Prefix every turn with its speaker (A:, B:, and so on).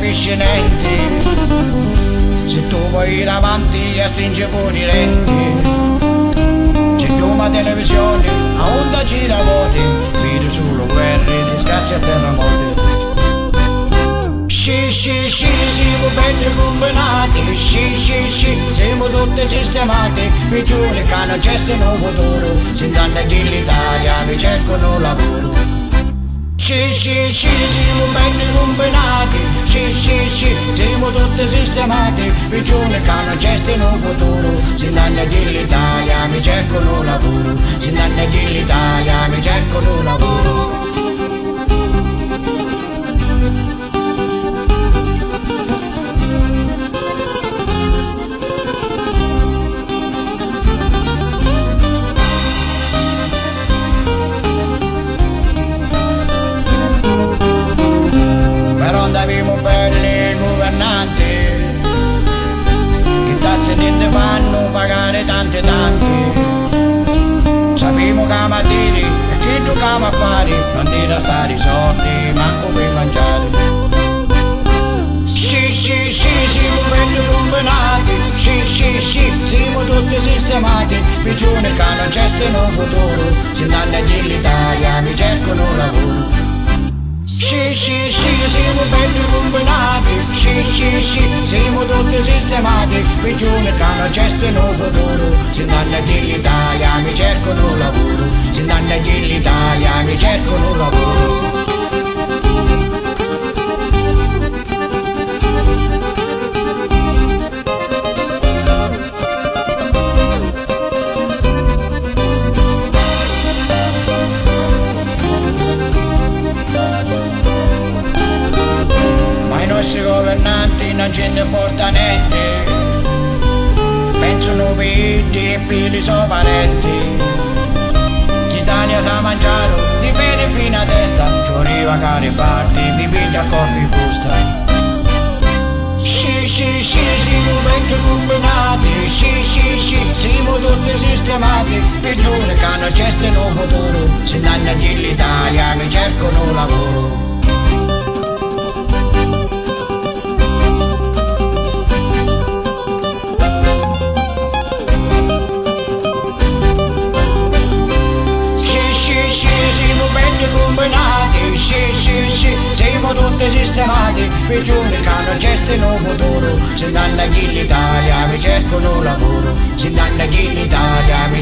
A: capiscimenti. Se tu vuoi ir avanti e stringi pure i denti, c'è più una televisione, a onda gira voti, vedi solo guerre, discacci e terremoti. Sì, siamo belli combinati, sì, siamo tutti sistemati, i giovani che hanno gestito un futuro, si danno l'Italia, mi cercano lavoro. Sì, siamo belli combinati, sì, siamo tutti sistemati, i giovani che hanno gestito un futuro, si danno l'Italia, mi cercano lavoro, si danno l'Italia, mi cercano lavoro. Avevamo belli governanti che tasse ne fanno pagare tanti. Sappiamo che mattina e che toccava a fare, non ti restare i soldi, manco per mangiare. Sì, siamo belli combinati, sì, siamo tutti sistemati, i giovani che hanno gestito un futuro, si danno all'Italia, mi cercano lavoro. Sì, siamo belli combinati, sì, siamo tutti sistemati, i giovani che hanno gestito un futuro, si danno all'Italia, mi cercano lavoro, si danno all'Italia, mi cercano lavoro. I nostri governanti non ce ne porta niente, pensano vedi e pili sono parenti. L'Italia sa mangiare di bene fino a testa, ci arriva cari parti, mi piglia a corpi busta. Sì, siamo belli combinati, sì, siamo tutti sistemati, i giovani che hanno gestito un futuro, si danno all'Italia, mi cercano lavoro. Combinati, sì, siamo tutti sistemati, i giovani che hanno gestito un futuro, si danno all'Italia, mi cercano lavoro, si danno all'Italia, mi